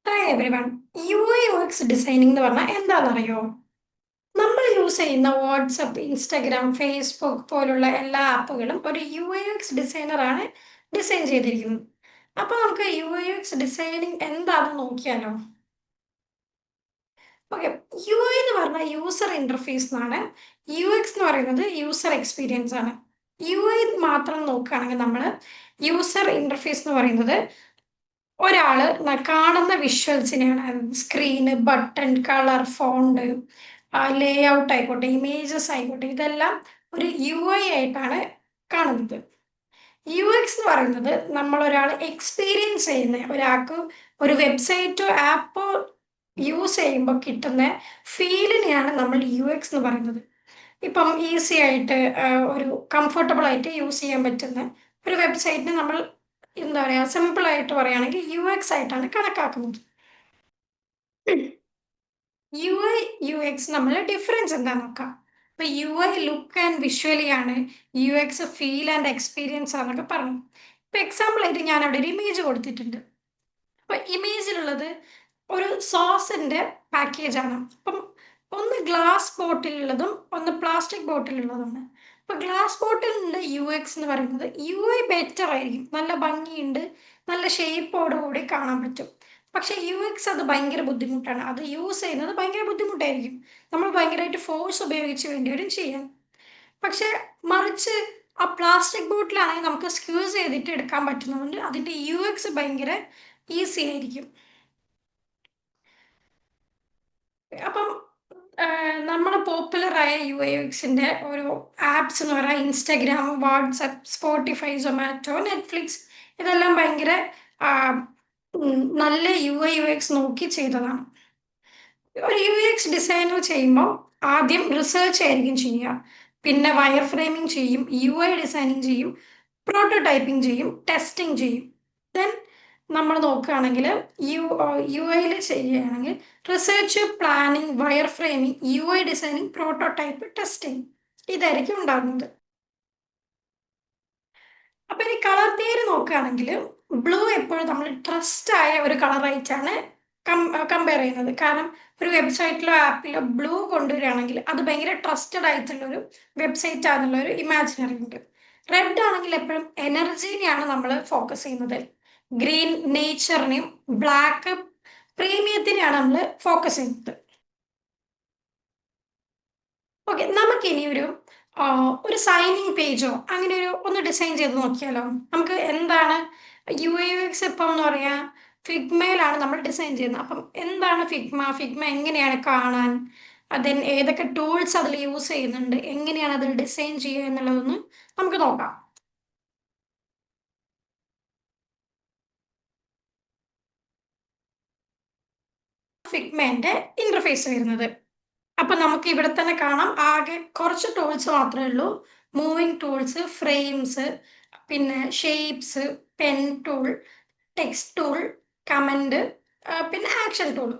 Hi everyone. U I U X designing എന്ന് പറഞ്ഞാൽ എന്താണെന്നറിയോ? നമ്മൾ യൂസ് ചെയ്യുന്ന വാട്സപ്പ്, ഇൻസ്റ്റഗ്രാം, ഫേസ്ബുക്ക് പോലുള്ള എല്ലാ ആപ്പുകളും ഒരു യു ഐ യു എക്സ് ഡിസൈനറാണ് ഡിസൈൻ ചെയ്തിരിക്കുന്നത്. അപ്പോൾ നമുക്ക് U I U X designing എന്താണെന്ന് നോക്കിയാലോ? ഓക്കെ. യു ഐ എന്ന് പറഞ്ഞാൽ യൂസർ ഇന്റർഫേസ് എന്നാണ്. യു എക്സ് എന്ന് പറയുന്നത് യൂസർ എക്സ്പീരിയൻസ് ആണ്. യു ഐ മാത്രം നോക്കുകയാണെങ്കിൽ നമ്മൾ യൂസർ ഇന്റർഫേസ് എന്ന് പറയുന്നത് ഒരാള് കാണുന്ന വിഷ്വൽസിനെയാണ്. Screen, button, colour, font, layout ആയിക്കോട്ടെ, ഇമേജസ് ആയിക്കോട്ടെ, ഇതെല്ലാം ഒരു യു ഐ ആയിട്ടാണ് കാണുന്നത്. യു എക്സ് എന്ന് പറയുന്നത് നമ്മൾ ഒരാൾ എക്സ്പീരിയൻസ് ചെയ്യുന്ന ഒരാൾക്ക് ഒരു വെബ്സൈറ്റോ ആപ്പോ യൂസ് ചെയ്യുമ്പോൾ കിട്ടുന്ന ഫീലിനെയാണ് നമ്മൾ യു എക്സ് എന്ന് പറയുന്നത്. ഇപ്പം ഈസി ആയിട്ട് ഒരു കംഫർട്ടബിൾ ആയിട്ട് യൂസ് ചെയ്യാൻ പറ്റുന്ന ഒരു വെബ്സൈറ്റിനെ നമ്മൾ എന്താ പറയുക, സിമ്പിൾ ആയിട്ട് പറയുകയാണെങ്കിൽ യു എക്സ് ആയിട്ടാണ് കണക്കാക്കുന്നത്. യു ഐ യു എക്സ് നമ്മൾ ഡിഫറൻസ് എന്താ നോക്കാം. ഇപ്പൊ U I look and visually ആണ്, U X feel and experience ആണെന്നൊക്കെ പറഞ്ഞു. ഇപ്പൊ എക്സാമ്പിൾ ആയിട്ട് ഞാൻ അവിടെ ഒരു ഇമേജ് കൊടുത്തിട്ടുണ്ട്. അപ്പൊ ഇമേജിലുള്ളത് ഒരു സോസിന്റെ പാക്കേജ് ആണ്. അപ്പം ഒന്ന് ഗ്ലാസ് ബോട്ടിലുള്ളതും ഒന്ന് പ്ലാസ്റ്റിക് ബോട്ടിലുള്ളതുമാണ്. അപ്പൊ ഗ്ലാസ് ബോട്ടിലിന്റെ യു എക്സ് എന്ന് പറയുന്നത് യു ഐ ബെറ്റർ ആയിരിക്കും, നല്ല ഭംഗിയുണ്ട്, നല്ല ഷേപ്പോട് കൂടി കാണാൻ പറ്റും. പക്ഷെ യു എക്സ് അത് ഭയങ്കര ബുദ്ധിമുട്ടാണ്, അത് യൂസ് ചെയ്യുന്നത് ഭയങ്കര ബുദ്ധിമുട്ടായിരിക്കും. നമ്മൾ ഭയങ്കരമായിട്ട് ഫോഴ്സ് ഉപയോഗിച്ച് വേണ്ടി വരും ചെയ്യാൻ. പക്ഷെ മറിച്ച് ആ പ്ലാസ്റ്റിക് ബോട്ടിലാണെങ്കിൽ നമുക്ക് സ്ക്യൂസ് ചെയ്തിട്ട് എടുക്കാൻ പറ്റുന്നതുകൊണ്ട് അതിന്റെ യു എക്സ് ഭയങ്കര ഈസി ആയിരിക്കും. അപ്പം നമ്മൾ പോപ്പുലറായ യു ഐ എക്സിൻ്റെ ഒരു ആപ്സ് എന്ന് പറയുന്നത് Instagram, WhatsApp, Spotify, Zomato, Netflix, ഇതെല്ലാം ഭയങ്കര ആ, നല്ല യു ഐ യു എക്സ് നോക്കി ചെയ്തതാണ്. ഒരു യു എക്സ് ഡിസൈനർ ചെയ്യുമ്പോൾ ആദ്യം റിസർച്ച് ആയിരിക്കും ചെയ്യുക, പിന്നെ വയർ ഫ്രെയിമിംഗ് ചെയ്യും, യു ഐ ഡിസൈനിങ് ചെയ്യും, പ്രോട്ടോടൈപ്പിംഗ് ചെയ്യും, ടെസ്റ്റിംഗ് ചെയ്യും. ദെൻ നമ്മൾ നോക്കുകയാണെങ്കിൽ യു ഐയിൽ ചെയ്യുകയാണെങ്കിൽ research, planning, wire framing, U I designing, prototype, testing, ഇതായിരിക്കും ഉണ്ടാകുന്നത്. അപ്പൊ ഇനി കളർ തിയറി നോക്കുകയാണെങ്കിൽ ബ്ലൂ എപ്പോഴും നമ്മൾ ട്രസ്റ്റ് ആയ ഒരു കളറായിട്ടാണ് കമ്പയർ ചെയ്യുന്നത്. കാരണം ഒരു വെബ്സൈറ്റിലോ ആപ്പിലോ ബ്ലൂ കൊണ്ടുവരികയാണെങ്കിൽ അത് ഭയങ്കര ട്രസ്റ്റഡ് ആയിട്ടുള്ള ഒരു വെബ്സൈറ്റ് ആണെന്നുള്ള ഒരു ഇമാജിനറി ഉണ്ട്. റെഡ് ആണെങ്കിൽ എപ്പോഴും എനർജീനെയാണ് നമ്മൾ ഫോക്കസ് ചെയ്യുന്നത്. ഗ്രീൻ നേച്ചറിനെയും, ബ്ലാക്ക് പ്രീമിയത്തിനെയാണ് നമ്മൾ ഫോക്കസ് ചെയ്യുന്നത്. ഓക്കെ, നമുക്കിനി ഒരു സൈനിങ് പേജോ അങ്ങനെ ഒന്ന് ഡിസൈൻ ചെയ്ത് നോക്കിയാലോ? നമുക്ക് എന്താണ് യു ഐ യു എക്സ് ഇപ്പം എന്ന് പറയാ ഫിഗ്മയിലാണ് നമ്മൾ ഡിസൈൻ ചെയ്യുന്നത്. അപ്പം എന്താണ് ഫിഗ്മ, ഫിഗ്മ എങ്ങനെയാണ് കാണാൻ, അതിന് ഏതൊക്കെ ടൂൾസ് അതിൽ യൂസ് ചെയ്യുന്നുണ്ട്, എങ്ങനെയാണ് അതിൽ ഡിസൈൻ ചെയ്യുക എന്നുള്ളതൊന്ന് നമുക്ക് നോക്കാം. ഫിഗ്മേന്റെ ഇന്റർഫേസ് വരുന്നത്. അപ്പൊ നമുക്ക് ഇവിടെ തന്നെ കാണാം, ആകെ കുറച്ച് ടൂൾസ് മാത്രമേ ഉള്ളൂ. മൂവിങ് ടൂൾസ്, ഫ്രെയിംസ്, പിന്നെ shapes, pen tool, text tool, comment, പിന്നെ ആക്ഷൻ ടൂൾ.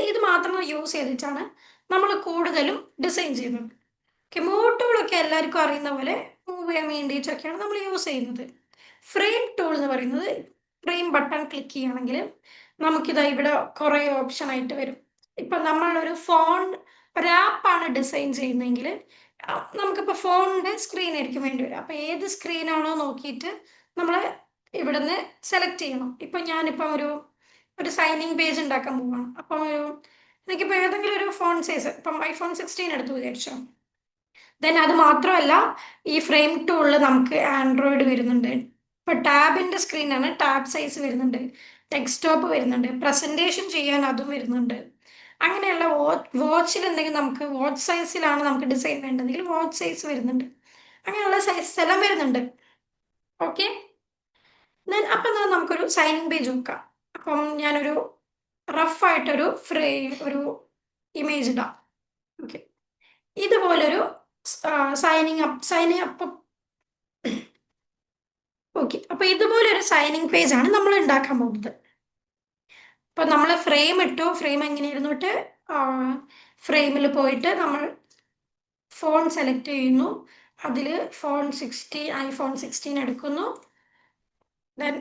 ഇത് മാത്രം യൂസ് ചെയ്തിട്ടാണ് നമ്മൾ കൂടുതലും ഡിസൈൻ ചെയ്യുന്നത്. ഓക്കെ, മൂവ് ടൂളൊക്കെ എല്ലാവർക്കും അറിയുന്ന പോലെ മൂവ് ചെയ്യാൻ വേണ്ടിയിട്ടൊക്കെയാണ് നമ്മൾ യൂസ് ചെയ്യുന്നത്. ഫ്രെയിം ടൂൾ എന്ന് പറയുന്നത്, ഫ്രെയിം ബട്ടൺ ക്ലിക്ക് ചെയ്യുകയാണെങ്കിൽ നമുക്കിതാ ഇവിടെ കുറേ ഓപ്ഷൻ ആയിട്ട് വരും. ഇപ്പം നമ്മളൊരു ഒരു ആപ്പാണ് ഡിസൈൻ ചെയ്യുന്നതെങ്കിൽ നമുക്കിപ്പോൾ ഫോണിൻ്റെ സ്ക്രീൻ ആയിരിക്കും വേണ്ടി വരും. അപ്പോൾ ഏത് സ്ക്രീനാണോ നോക്കിയിട്ട് നമ്മൾ ഇവിടുന്ന് സെലക്ട് ചെയ്യണം. ഇപ്പം ഞാനിപ്പം ഒരു സൈനിങ് പേജ് ഉണ്ടാക്കാൻ പോവാണ്. അപ്പം എനിക്കിപ്പോൾ ഏതെങ്കിലും ഒരു ഫോൺ സൈസ്, ഇപ്പം iPhone 16 എടുത്ത് വിചാരിച്ചോ. ദെൻ അത് മാത്രമല്ല, ഈ ഫ്രെയിം ടൂളിൽ നമുക്ക് ആൻഡ്രോയിഡ് വരുന്നുണ്ട്. ഇപ്പൊ ടാബിന്റെ സ്ക്രീനാണ്, ടാബ് സൈസ് വരുന്നുണ്ട്, ഡെസ്ക്ടോപ്പ് വരുന്നുണ്ട്, പ്രസന്റേഷൻ ചെയ്യാൻ അതും വരുന്നുണ്ട്. അങ്ങനെയുള്ള വാച്ചിൽ എന്തെങ്കിലും നമുക്ക് വാച്ച് സൈസിലാണ് നമുക്ക് ഡിസൈൻ വേണ്ടതെങ്കിൽ വാച്ച് സൈസ് വരുന്നുണ്ട്. അങ്ങനെയുള്ള സൈസ് എല്ലാം വരുന്നുണ്ട്. ഓക്കെ, ദെൻ അപ്പം നമുക്കൊരു സൈനിങ് പേജ് നോക്കാം. അപ്പം ഞാനൊരു റഫായിട്ടൊരു ഒരു ഇമേജ് ഇടാം. ഓക്കെ, ഇതുപോലൊരു സൈനിങ് അപ്പ്. ഓക്കെ, അപ്പൊ ഇതുപോലെ ഒരു സൈനിങ് പേജ് ആണ് നമ്മൾ ഉണ്ടാക്കാൻ പോകുന്നത്. അപ്പൊ നമ്മൾ ഫ്രെയിം ഇട്ടു, ഫ്രെയിം എങ്ങനെ ഇരുന്നിട്ട് ഫ്രെയിമിൽ പോയിട്ട് നമ്മൾ ഫോൺ സെലക്ട് ചെയ്യുന്നു. അതിൽ iPhone 16 എടുക്കുന്നു. ദെൻ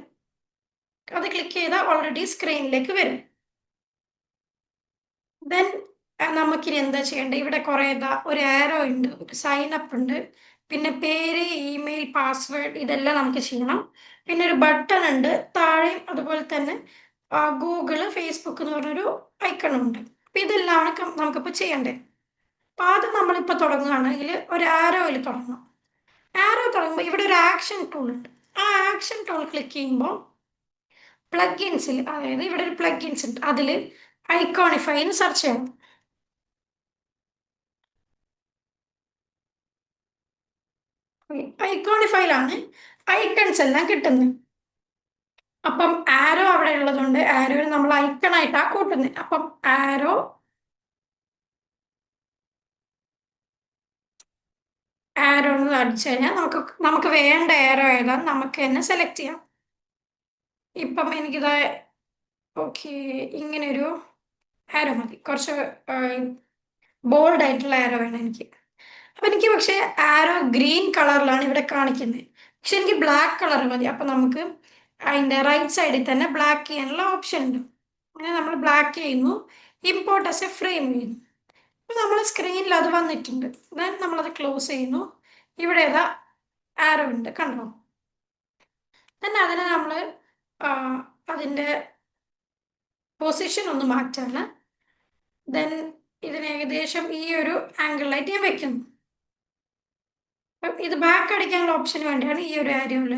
അത് ക്ലിക്ക് ചെയ്താൽ ഓൾറെഡി സ്ക്രീനിലേക്ക് വരും. ദെൻ നമുക്കിനി എന്താ ചെയ്യേണ്ടത്? ഇവിടെ കുറേ ഒരു ആരോ ഉണ്ട്, ഒരു സൈൻ അപ്പ് ഉണ്ട്, പിന്നെ പേര്, ഇമെയിൽ, പാസ്വേഡ് ഇതെല്ലാം നമുക്ക് ചെയ്യണം. പിന്നെ ഒരു ബട്ടൺ ഉണ്ട് താഴെയും, അതുപോലെ തന്നെ ഗൂഗിള്, ഫേസ്ബുക്ക് എന്ന് പറഞ്ഞൊരു ഐക്കൺ ഉണ്ട്. അപ്പം ഇതെല്ലാം നമുക്കിപ്പോൾ ചെയ്യേണ്ടത്. അപ്പം ആദ്യം നമ്മളിപ്പോൾ തുടങ്ങുകയാണെങ്കിൽ ഒരു ആരോയിൽ തുടങ്ങണം. ആരോ തുടങ്ങുമ്പോൾ ഇവിടെ ഒരു ആക്ഷൻ ടൂൾ ഉണ്ട്. ആ ആക്ഷൻ ടൂൾ ക്ലിക്ക് ചെയ്യുമ്പോൾ പ്ലഗിൻസിൽ, അതായത് ഇവിടെ ഒരു പ്ലഗിൻസ് ഉണ്ട്, അതിൽ ഐക്കോണിഫൈ എന്ന് സെർച്ച് ചെയ്യണം. ഐക്കോണിഫൈയിലാണ് ഐക്കൺസ് എല്ലാം കിട്ടുന്നത്. അപ്പം ആരോ അവിടെ ഉള്ളതുകൊണ്ട് ആരോ നമ്മൾ ഐക്കൺ ആയിട്ടാണ് കൂട്ടുന്നത്. അപ്പം ആരോ ആരോ എന്ന് അടിച്ചു കഴിഞ്ഞാൽ നമുക്ക് വേണ്ട ആരോ ഏതാന്ന് നമുക്ക് തന്നെ സെലക്ട് ചെയ്യാം. ഇപ്പം എനിക്കിത് ഓക്കെ, ഇങ്ങനൊരു ആരോ മതി, കുറച്ച് ബോൾഡ് ആയിട്ടുള്ള ആരോ വേണം എനിക്ക്. അപ്പൊ എനിക്ക് പക്ഷെ ആരോ ഗ്രീൻ കളറിലാണ് ഇവിടെ കാണിക്കുന്നത്, പക്ഷെ എനിക്ക് ബ്ലാക്ക് കളർ മതി. അപ്പൊ നമുക്ക് അതിന്റെ റൈറ്റ് സൈഡിൽ തന്നെ ബ്ലാക്ക് ചെയ്യാനുള്ള ഓപ്ഷൻ ഉണ്ട്. അങ്ങനെ നമ്മൾ ബ്ലാക്ക് ചെയ്യുന്നു, ഇമ്പോർട്ട് ആസ് എ ഫ്രെയിം ചെയ്യുന്നു. അപ്പൊ നമ്മൾ സ്ക്രീനിൽ അത് വന്നിട്ടുണ്ട്. ദെൻ നമ്മളത് ക്ലോസ് ചെയ്യുന്നു. ഇവിടെ ഏതാ ആരോ ഉണ്ട്, കണ്ടോ? തന്നെ അതിനെ നമ്മൾ അതിന്റെ പൊസിഷൻ ഒന്ന് മാറ്റാണ്. ദെൻ ഇതിന് ഏകദേശം ഈ ഒരു ആംഗിളിലായിട്ട് ഞാൻ വെക്കുന്നു. ഇത് ബാക്ക് അടിക്കാനുള്ള ഓപ്ഷന് വേണ്ടിയാണ് ഈ ഒരു ആരോയിൽ,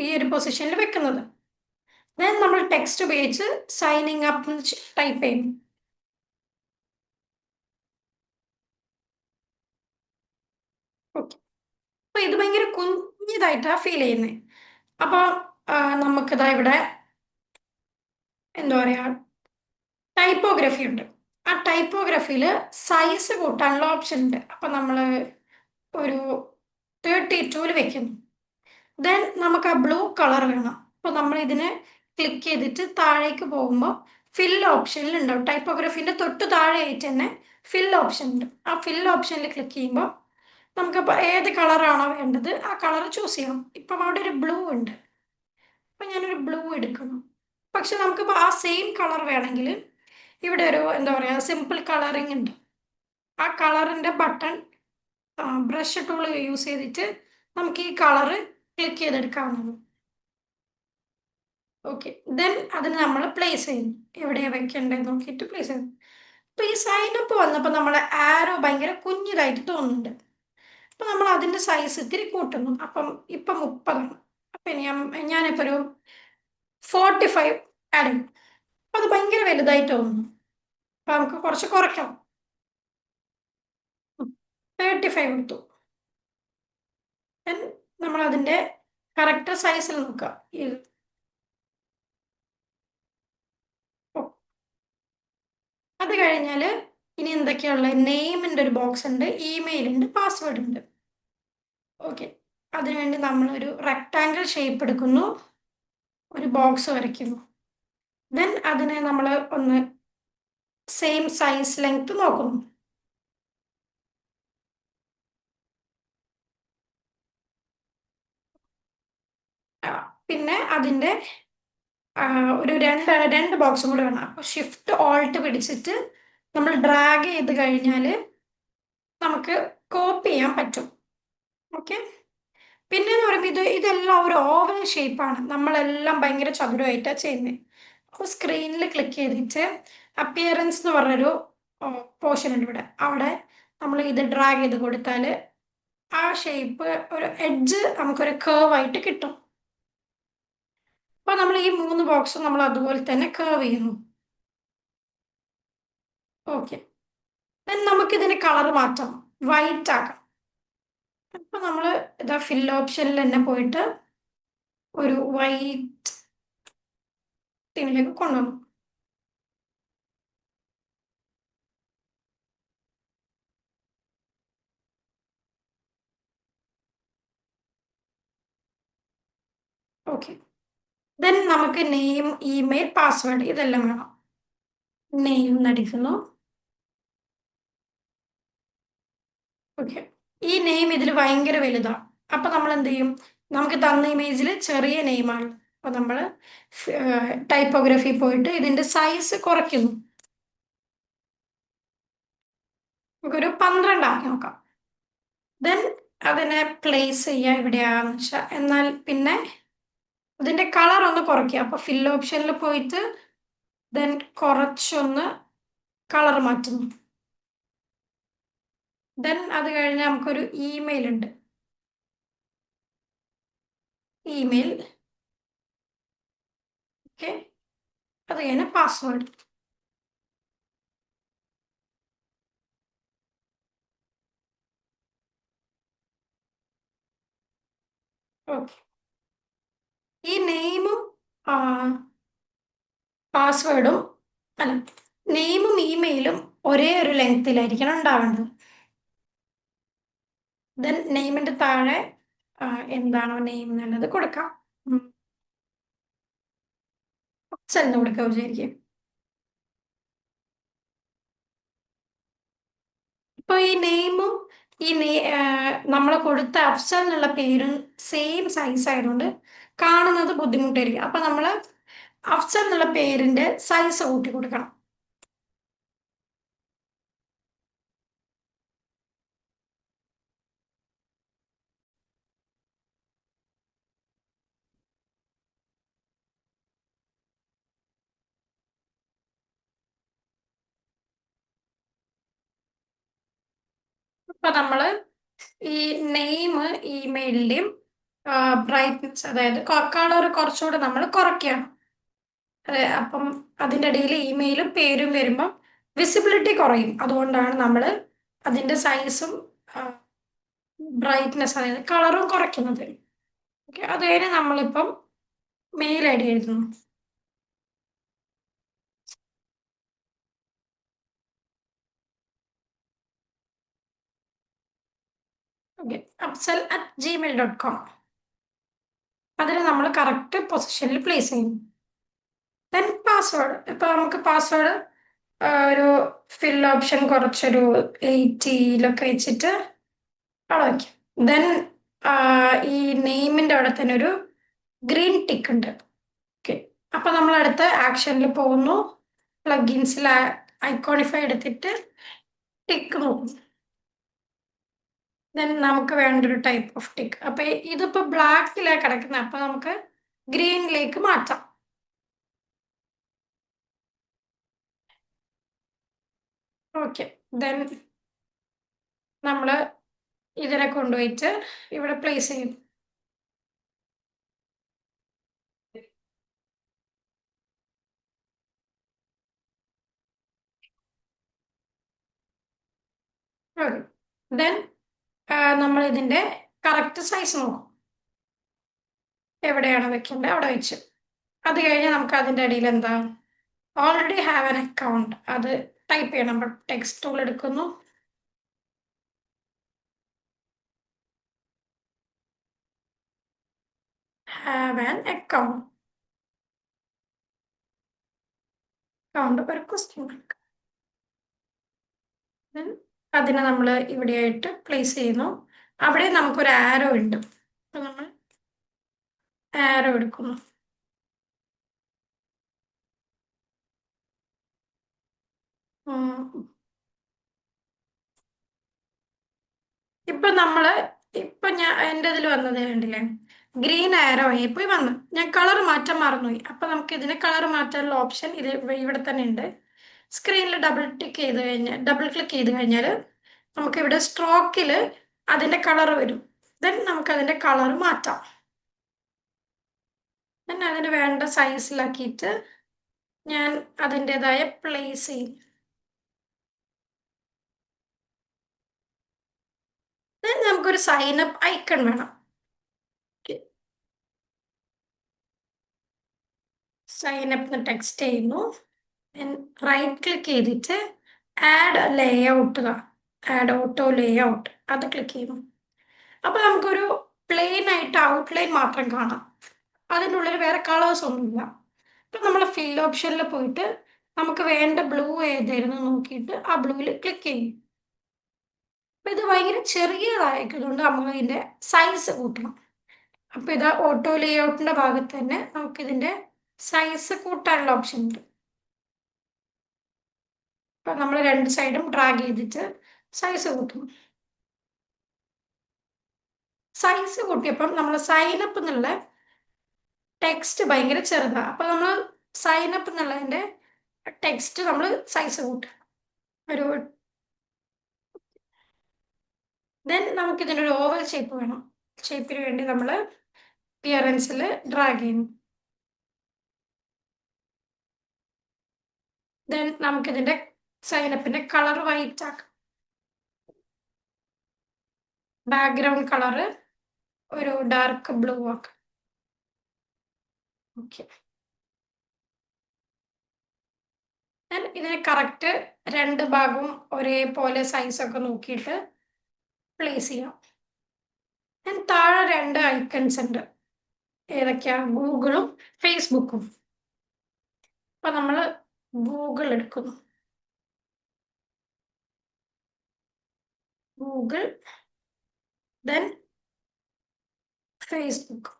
ഈ ഒരു പൊസിഷനിൽ വെക്കുന്നത്. ദെൻ നമ്മൾ ടെക്സ്റ്റ് ഉപയോഗിച്ച് സൈനിങ് അപ്പ് ടൈപ്പ് ചെയ്യും. ഓക്കെ, അപ്പൊ ഇത് ഭയങ്കര കുഞ്ഞിതായിട്ടാണ് ഫീൽ ചെയ്യുന്നത്. അപ്പൊ നമുക്കിതാ ഇവിടെ എന്താ പറയാ, ടൈപ്പോഗ്രഫി ഉണ്ട്. ആ ടൈപ്പോഗ്രഫിയിൽ സൈസ് കൂട്ടാനുള്ള ഓപ്ഷൻ ഉണ്ട്. അപ്പൊ നമ്മൾ ഒരു 32 വെക്കുന്നു. ദെൻ നമുക്ക് ആ ബ്ലൂ കളർ വേണം. അപ്പോൾ നമ്മൾ ഇതിനെ ക്ലിക്ക് ചെയ്തിട്ട് താഴേക്ക് പോകുമ്പോൾ ഫിൽ ഓപ്ഷനിൽ ഉണ്ടാവും. ടൈപ്പോഗ്രഫിൻ്റെ തൊട്ട് താഴെയായിട്ട് തന്നെ ഫിൽ ഓപ്ഷൻ ഉണ്ട്. ആ ഫിൽ ഓപ്ഷനിൽ ക്ലിക്ക് ചെയ്യുമ്പോൾ നമുക്കിപ്പോൾ ഏത് കളറാണോ വേണ്ടത് ആ കളർ ചൂസ് ചെയ്യാം. ഇപ്പം അവിടെ ഒരു ബ്ലൂ ഉണ്ട്, അപ്പം ഞാനൊരു ബ്ലൂ എടുക്കുന്നു. പക്ഷെ നമുക്കിപ്പോൾ ആ സെയിം കളർ വേണമെങ്കിൽ ഇവിടെ ഒരു എന്താ പറയുക, സിമ്പിൾ കളറിങ് ഉണ്ട്. ആ കളറിൻ്റെ ബട്ടൺ ബ്രഷ് ടൂൾ യൂസ് ചെയ്തിട്ട് നമുക്ക് ഈ കളറ് ക്ലിക്ക് ചെയ്തെടുക്കാവുന്നതാണ്. ഓക്കെ, ദെൻ അതിന് നമ്മൾ പ്ലേസ് ചെയ്യുന്നു, എവിടെയാണ് വെക്കേണ്ടത് നോക്കിയിട്ട് പ്ലേസ് ചെയ്യുന്നു. അപ്പോൾ ഈ സൈനപ്പ് വന്നപ്പോൾ നമ്മളെ ആരോ ഭയങ്കര കുഞ്ഞിതായിട്ട് തോന്നുന്നുണ്ട്. അപ്പം നമ്മൾ അതിൻ്റെ സൈസ് ഇത്തിരി കൂട്ടുന്നു. അപ്പം ഇപ്പം 30ആണ്. അപ്പം ഞാനിപ്പോൾ ഒരു 45 ആഡ് ചെയ്യും. അപ്പം അത് ഭയങ്കര വലുതായിട്ട് തോന്നുന്നു. അപ്പം നമുക്ക് കുറച്ച് കുറയ്ക്കാം. 35 കൊടുത്തു. ദെൻ നമ്മൾ അതിൻ്റെ കറക്റ്റ് സൈസിൽ നോക്കുക. അത് കഴിഞ്ഞാൽ ഇനി എന്തൊക്കെയാണുള്ളത്? നെയിമിൻ്റെ ഒരു ബോക്സ് ഉണ്ട്, ഇമെയിൽ ഉണ്ട്, പാസ്വേഡ് ഉണ്ട്. ഓക്കെ, അതിനുവേണ്ടി നമ്മളൊരു റെക്ടാങ്കിൾ ഷേപ്പ് എടുക്കുന്നു, ഒരു ബോക്സ് വരയ്ക്കുന്നു. ദെൻ അതിനെ നമ്മൾ ഒന്ന് സെയിം സൈസ് ലെങ്ത് നോക്കുന്നു. പിന്നെ അതിൻ്റെ ഒരു രണ്ട് ബോക്സും കൂടി വേണം. അപ്പോൾ ഷിഫ്റ്റ് ഓൾട്ട് പിടിച്ചിട്ട് നമ്മൾ ഡ്രാഗ് ചെയ്ത് കഴിഞ്ഞാൽ നമുക്ക് കോപ്പി ചെയ്യാൻ പറ്റും. ഓക്കെ, പിന്നെ എന്ന് പറയുമ്പോൾ ഇതെല്ലാം ഒരു ഓവൽ ഷേപ്പാണ്. നമ്മളെല്ലാം ഭയങ്കര ചതുരമായിട്ടാണ് ചെയ്യുന്നത്. അപ്പോൾ സ്ക്രീനിൽ ക്ലിക്ക് ചെയ്തിട്ട് അപ്പിയറൻസ് എന്ന് പറഞ്ഞൊരു പോർഷൻ ഉണ്ട് ഇവിടെ. അവിടെ നമ്മൾ ഇത് ഡ്രാഗ് ചെയ്ത് കൊടുത്താൽ ആ ഷേപ്പ്, ഒരു എഡ്ജ് നമുക്കൊരു കേർവ് ആയിട്ട് കിട്ടും. അപ്പോൾ നമ്മൾ ഈ 3 ബോക്സും നമ്മൾ അതുപോലെ തന്നെ കേർവ് ചെയ്യുന്നു. ഓക്കെ, ദെൻ നമുക്കിതിന് കളർ മാറ്റാം, വൈറ്റ് ആക്കാം. അപ്പോൾ നമ്മൾ ഇതാ ഫിൽ ഓപ്ഷനിൽ തന്നെ പോയിട്ട് ഒരു വൈറ്റ് തിനിലേക്ക് കൊണ്ടുവന്നു. ഓക്കെ, ദെൻ നമുക്ക് നെയിം, ഇമെയിൽ, പാസ്വേഡ് ഇതെല്ലാം വേണം. നെയിം നടിക്കുന്നു. ഓക്കെ, ഈ നെയിം ഇതിൽ ഭയങ്കര വലുതാണ്. അപ്പം നമ്മൾ എന്ത് ചെയ്യും? നമുക്ക് തന്ന ഇമേജിൽ ചെറിയ നെയിമാണ്. അപ്പൊ നമ്മൾ ടൈപ്പോഗ്രഫി പോയിട്ട് ഇതിന്റെ സൈസ് കുറയ്ക്കുന്നു. നമുക്കൊരു 12 ആക്കി നോക്കാം. ദെൻ അതിനെ പ്ലേസ് ചെയ്യുക എവിടെയാണെന്ന് വെച്ചാൽ. എന്നാൽ പിന്നെ ഇതിന്റെ കളർ ഒന്ന് കുറയ്ക്കുക. അപ്പൊ ഫിൽ ഓപ്ഷനിൽ പോയിട്ട് ദെൻ കുറച്ചൊന്ന് കളർ മാറ്റുന്നു. ദെൻ അത് കഴിഞ്ഞ് നമുക്കൊരു ഇമെയിൽ ഉണ്ട്. ഇമെയിൽ. ഓക്കെ. അത് കഴിഞ്ഞ് പാസ്വേഡ്. ഓക്കെ. ഈ നെയിമും പാസ്വേഡും അല്ല, നെയിമും ഇമെയിലും ഒരേ ഒരു ലെങ്തിലായിരിക്കണം ഉണ്ടാവേണ്ടത്. ദെൻ നെയിമിന്റെ താഴെ എന്താണോ നെയിം എന്നുള്ളത് കൊടുക്കാം. അഫ്സൽ കൊടുക്കുക വിചാരിക്കും. ഇപ്പൊ ഈ നെയിമും ഈ നമ്മൾ കൊടുത്ത അഫ്സൽ എന്നുള്ള പേരും സെയിം സൈസ് ആയതുകൊണ്ട് കാണുന്നത് ബുദ്ധിമുട്ടായിരിക്കും. അപ്പൊ നമ്മൾ അഫ്സൽ എന്നുള്ള പേരിന്റെ സൈസ് കൂട്ടി കൊടുക്കണം. അപ്പൊ നമ്മള് ഈ നെയിം ഇമെയിലിന്റെയും ബ്രൈറ്റ്നസ്, അതായത് കളർ കുറച്ചുകൂടെ നമ്മൾ കുറയ്ക്കണം. അതെ, അപ്പം അതിൻ്റെ ഇടയിൽ ഇമെയിലും പേരും വരുമ്പം വിസിബിലിറ്റി കുറയും. അതുകൊണ്ടാണ് നമ്മൾ അതിന്റെ സൈസും ബ്രൈറ്റ്നസ്, അതായത് കളറും കുറയ്ക്കുന്നത്. ഓക്കെ. അത് കഴിഞ്ഞ് നമ്മളിപ്പം മെയിൽ ഐ ഡി എഴുതുന്നു. ഓക്കെ. afzal@gmail.com. അതിന് നമ്മൾ കറക്റ്റ് പൊസിഷനിൽ പ്ലേസ് ചെയ്യും. Then password. ഇപ്പൊ നമുക്ക് പാസ്വേഡ് ഒരു ഫിൽ ഓപ്ഷൻ കുറച്ചൊരു 80 വെച്ചിട്ട് അവിടെ വയ്ക്കും. ദെൻ ഈ നെയിമിന്റെ അവിടെ തന്നെ ഒരു ഗ്രീൻ ടിക്ക് ഉണ്ട്. ഓക്കെ. അപ്പൊ നമ്മൾ അടുത്ത ആക്ഷനിൽ പോകുന്നു. പ്ലഗിൻസിൽ ഐക്കോണിഫൈ എടുത്തിട്ട് ടിക്ക് നോക്കും. ദെൻ നമുക്ക് വേണ്ടൊരു ടൈപ്പ് ഓഫ് ടിക്ക്. അപ്പൊ ഇതിപ്പോ ബ്ലാക്കിലേക്ക് കിടക്കുന്നത്, അപ്പൊ നമുക്ക് ഗ്രീനിലേക്ക് മാറ്റാം. ഓക്കെ. ദെൻ നമ്മള് ഇതിനെ കൊണ്ടുപോയിട്ട് ഇവിടെ പ്ലേസ് ചെയ്യും. ദെൻ നമ്മൾ ഇതിന്റെ കറക്റ്റ് സൈസ് നോക്കും. എവിടെയാണ് വെക്കേണ്ടത് അവിടെ വെച്ച്. അത് കഴിഞ്ഞ് നമുക്ക് അതിന്റെ അടിയിൽ എന്താ, ഓൾറെഡി ഹാവ് ആൻ അക്കൗണ്ട്, അത് ടൈപ്പ് ചെയ്യണം. നമ്മൾ ടെക്സ്റ്റ് ടൂൾ എടുക്കുന്നു. Have an account. അക്കൗണ്ട് ഒരു ക്വസ്റ്റ്യൻ മാർക്ക്. അതിനെ നമ്മൾ ഇവിടെയായിട്ട് പ്ലേസ് ചെയ്യുന്നു. അവിടെ നമുക്കൊരു ആരോ ഉണ്ട്. അപ്പൊ നമ്മൾ ആരോ എടുക്കുന്നു. ഇപ്പൊ നമ്മള് ഇപ്പൊ ഞാൻ എന്റെ ഇതിൽ വന്നത് കണ്ടില്ലേ, ഗ്രീൻ ആരോ ആയി വന്നു. ഞാൻ കളർ മാറ്റാൻ മറന്നുപോയി. അപ്പൊ നമുക്ക് ഇതിന് കളർ മാറ്റാനുള്ള ഓപ്ഷൻ ഇത് ഇവിടെ തന്നെ ഉണ്ട്. സ്ക്രീനിൽ ഡബിൾ ക്ലിക്ക് ചെയ്ത് കഴിഞ്ഞാൽ നമുക്ക് ഇവിടെ സ്ട്രോക്കിൽ അതിന്റെ കളർ വരും. ദെൻ നമുക്ക് അതിന്റെ കളർ മാറ്റാം. ദെൻ അതിന് വേണ്ട സൈസിലാക്കിയിട്ട് ഞാൻ അതിൻ്റെതായ പ്ലേസ് ചെയ്യും. ദെൻ നമുക്കൊരു സൈൻ അപ്പ് ഐക്കൺ വേണം. സൈൻ അപ്പ് ടെക്സ്റ്റ് ചെയ്യുന്നു. റൈറ്റ് ക്ലിക്ക് ചെയ്തിട്ട് add layout, add auto layout, അത് ക്ലിക്ക് ചെയ്യുന്നു. അപ്പൊ നമുക്കൊരു പ്ലെയിൻ ആയിട്ട് ഔട്ട്ലൈൻ മാത്രം കാണാം. അതിനുള്ളിൽ വേറെ കളേഴ്സ് ഒന്നുമില്ല. ഇപ്പൊ നമ്മൾ ഫിൽ ഓപ്ഷനിൽ പോയിട്ട് നമുക്ക് വേണ്ട ബ്ലൂ ഏതായിരുന്നു നോക്കിയിട്ട് ആ ബ്ലൂവിൽ ക്ലിക്ക് ചെയ്യും. അപ്പൊ ഇത് ഭയങ്കര ചെറിയതായതുകൊണ്ട് നമ്മൾ ഇതിന്റെ സൈസ് കൂട്ടണം. അപ്പൊ ഇതാ ഓട്ടോ ലേഔട്ടിന്റെ ഭാഗത്ത് തന്നെ നമുക്ക് ഇതിന്റെ സൈസ് കൂട്ടാനുള്ള ഓപ്ഷൻ ഉണ്ട്. അപ്പൊ നമ്മൾ രണ്ട് സൈഡും ഡ്രാഗ് ചെയ്തിട്ട് സൈസ് കൂട്ടും. സൈസ് കൂട്ടിയപ്പം നമ്മൾ സൈനപ്പ് എന്നുള്ള ടെക്സ്റ്റ് ഭയങ്കര ചെറുതാണ്. അപ്പൊ നമ്മൾ സൈനപ്പ് എന്നുള്ളതിന്റെ ടെക്സ്റ്റ് നമ്മൾ സൈസ് കൂട്ടുക. ഒരു ദെൻ നമുക്ക് ഇതിൻ്റെ ഒരു ഓവൽ ഷേപ്പ് വേണം. ഷേപ്പിന് വേണ്ടി നമ്മൾ ക്ലിയറൻസിൽ ഡ്രാഗ് ചെയ്യുന്നു. ദെൻ നമുക്കിതിന്റെ സൈനപ്പിന്റെ കളർ വൈറ്റ് ആക്കാം. ബാക്ക്ഗ്രൗണ്ട് കളർ ഒരു ഡാർക്ക് ബ്ലൂ ആക്കാം. ഓക്കെ, ഇതിനെ കറക്റ്റ് രണ്ട് ഭാഗവും ഒരേപോലെ സൈസൊക്കെ നോക്കിയിട്ട് പ്ലേസ് ചെയ്യാം. ഞാൻ താഴെ രണ്ട് ഐക്കൺസ് ഉണ്ട്. ഏതൊക്കെയാ? ഗൂഗിളും ഫേസ്ബുക്കും. അപ്പൊ നമ്മൾ ഗൂഗിൾ എടുക്കുന്നു. Google then Facebook.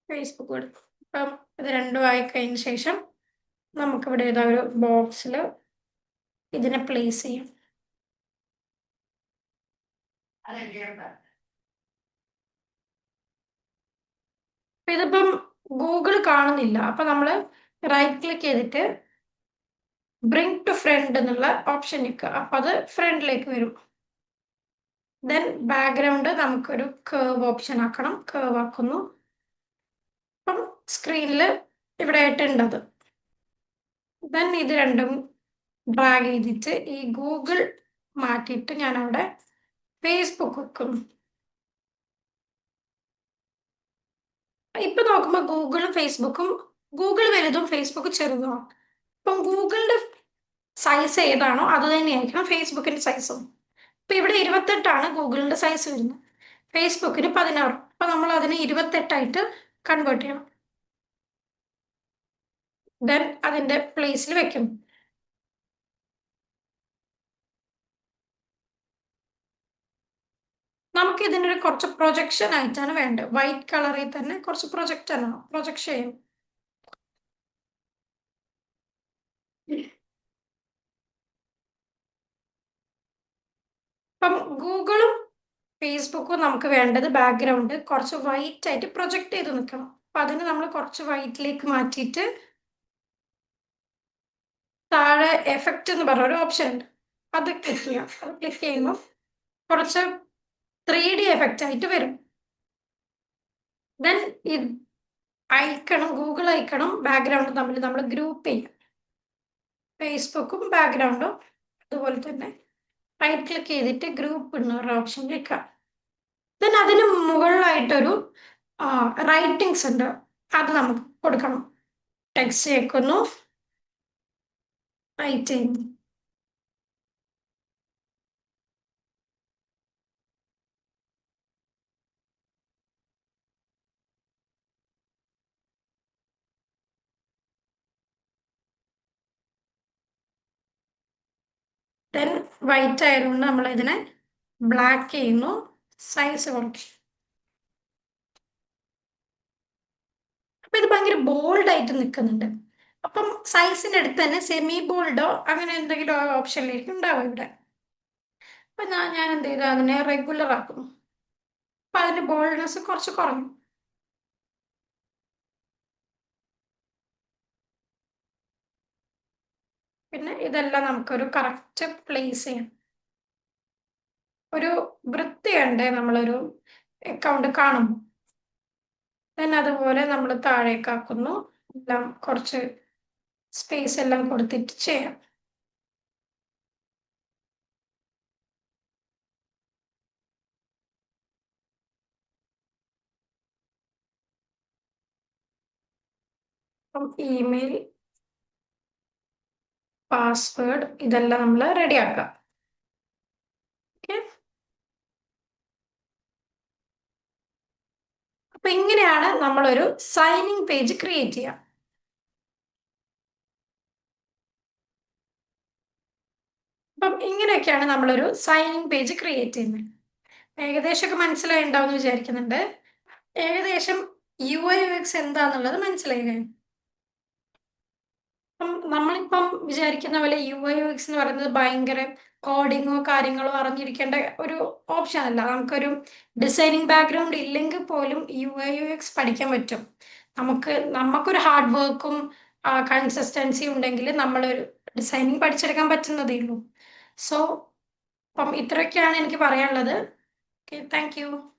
ഫേസ്ബുക്ക് എടുക്കും. അപ്പം ഇത് രണ്ടും ആയി കഴിഞ്ഞ ശേഷം നമുക്കിവിടെ ഏതാ ഒരു ബോക്സിൽ ഇതിനെ പ്ലേസ് ചെയ്യാം. ഇതിപ്പം ഗൂഗിൾ കാണുന്നില്ല. അപ്പൊ നമ്മൾ റൈറ്റ് ക്ലിക്ക് ചെയ്തിട്ട് ബ്രിങ് ടു ഫ്രണ്ട് എന്നുള്ള ഓപ്ഷൻ നിൽക്കുക. അപ്പൊ അത് ഫ്രണ്ടിലേക്ക് വരും. ദെൻ ബാക്ക്ഗ്രൗണ്ട് നമുക്കൊരു കേർവ് ഓപ്ഷൻ ആക്കണം. കേർവ് ആക്കുന്നു. അപ്പം സ്ക്രീനിൽ ഇവിടെ ആയിട്ടുണ്ട് അത്. ദെൻ ഇത് രണ്ടും ഡ്രാഗ് ചെയ്തിട്ട് ഈ ഗൂഗിൾ മാറ്റിയിട്ട് ഞാൻ അവിടെ ഫേസ്ബുക്ക് വെക്കുന്നു. ഇപ്പൊ നോക്കുമ്പോൾ ഗൂഗിളും ഫേസ്ബുക്കും, ഗൂഗിൾ വലുതും ഫേസ്ബുക്ക് ചെറുതുമാണ്. അപ്പം ഗൂഗിളിന്റെ സൈസ് ഏതാണോ അത് തന്നെയായിരിക്കണം ഫേസ്ബുക്കിന്റെ സൈസും. ഇപ്പൊ ഇവിടെ 28 ഗൂഗിളിന്റെ സൈസ് വരുന്നത്, ഫേസ്ബുക്കിന് 16. അപ്പൊ നമ്മൾ അതിന് 28 കൺവേർട്ട് ചെയ്യണം. ദെൻ അതിന്റെ പ്ലേസിൽ വെക്കും. നമുക്ക് ഇതിനൊരു കുറച്ച് പ്രൊജക്ഷൻ ആയിട്ടാണ് വേണ്ടത്. വൈറ്റ് കളറിൽ തന്നെ കുറച്ച് പ്രൊജക്ഷൻ ചെയ്യും. അപ്പം ഗൂഗിളും ഫേസ്ബുക്കും നമുക്ക് വേണ്ടത് ബാക്ക്ഗ്രൗണ്ട് കുറച്ച് വൈറ്റ് ആയിട്ട് പ്രൊജക്ട് ചെയ്ത് നിൽക്കണം. അപ്പൊ അതിന് നമ്മൾ കുറച്ച് വൈറ്റിലേക്ക് മാറ്റിയിട്ട് താഴെ എഫക്റ്റ് എന്ന് പറഞ്ഞ ഒരു ഓപ്ഷൻ ഉണ്ട്, അത് ക്ലിക്ക് ചെയ്യാം. അത് ക്ലിക്ക് ചെയ്യുമ്പോൾ കുറച്ച് 3D എഫക്റ്റ് ആയിട്ട് വരും. ദെൻ ഈ ഐക്കണും ഗൂഗിൾ ഐക്കണും ബാക്ക്ഗ്രൗണ്ടും തമ്മിൽ നമ്മൾ ഗ്രൂപ്പ് ചെയ്യും. ഫേസ്ബുക്കും ബാക്ക്ഗ്രൗണ്ടും അതുപോലെ തന്നെ റൈറ്റ് ക്ലിക്ക് ചെയ്തിട്ട് ഗ്രൂപ്പ് എന്നൊരു ഓപ്ഷൻ ക്ലിക്ക്. ദെൻ അതിന് മുകളിലായിട്ടൊരു റൈറ്റിങ്സ് ഉണ്ട്, അത് നമുക്ക് കൊടുക്കണം. ടെക്സ്റ്റ് ചേർക്കുന്നു, റൈറ്റ് ചെയ്യുന്നു. ദെൻ വൈറ്റ് ആയതുകൊണ്ട് നമ്മൾ ഇതിനെ ബ്ലാക്ക് ചെയ്യുന്നു, സൈസ് കുറയ്ക്കും. അപ്പൊ ഇത് ഭയങ്കര ബോൾഡ് ആയിട്ട് നിൽക്കുന്നുണ്ട്. അപ്പം സൈസിന്റെ അടുത്ത് തന്നെ സെമി ബോൾഡോ അങ്ങനെ എന്തെങ്കിലും ഓപ്ഷനിലേക്ക് ഉണ്ടാവും ഇവിടെ. അപ്പൊ ഞാൻ എന്ത് ചെയ്തു, അതിനെ റെഗുലർ ആക്കുന്നു. അപ്പൊ അതിന്റെ ബോൾഡ്നെസ് കുറച്ച് കുറഞ്ഞു. പിന്നെ ഇതെല്ലാം നമുക്കൊരു കറക്റ്റ് പ്ലേസ് ചെയ്യാം. ഒരു വൃത്തിയുണ്ട് നമ്മളൊരു അക്കൗണ്ട് കാണുമ്പോൾ. then അതുപോലെ നമ്മൾ താഴേക്കാക്കുന്നു. എല്ലാം കുറച്ച് സ്പേസ് എല്ലാം കൊടുത്തിട്ട് ചെയ്യാം. അപ്പം ഇമെയിൽ, പാസ്വേഡ് ഇതെല്ലാം നമ്മൾ റെഡിയാക്കാം. ഓക്കെ, അപ്പൊ ഇങ്ങനെയാണ് നമ്മളൊരു സൈനിങ് പേജ് ക്രിയേറ്റ് ചെയ്യുക. അപ്പം ഇങ്ങനെയൊക്കെയാണ് നമ്മളൊരു സൈനിങ് പേജ് ക്രിയേറ്റ് ചെയ്യുന്നത്. ഏകദേശമൊക്കെ മനസ്സിലായിണ്ടാവും എന്ന് വിചാരിക്കുന്നുണ്ട്. ഏകദേശം UI UX എന്താന്നുള്ളത് മനസ്സിലായില്ലേ? അപ്പം നമ്മളിപ്പം വിചാരിക്കുന്ന പോലെ UI UX എന്ന് പറയുന്നത് ഭയങ്കര കോഡിങ്ങോ കാര്യങ്ങളോ അറിഞ്ഞിരിക്കേണ്ട ഒരു ഓപ്ഷൻ അല്ല. നമുക്കൊരു ഡിസൈനിങ് ബാക്ക്ഗ്രൗണ്ട് ഇല്ലെങ്കിൽ പോലും UI UX പഠിക്കാൻ പറ്റും. നമുക്കൊരു ഹാർഡ് വർക്കും കൺസിസ്റ്റൻസി ഉണ്ടെങ്കിൽ നമ്മളൊരു ഡിസൈനിങ് പഠിച്ചെടുക്കാൻ പറ്റുന്നതേ ഉള്ളൂ. സോ അപ്പം ഇത്രയൊക്കെയാണ് എനിക്ക് പറയാനുള്ളത്. Okay, thank you.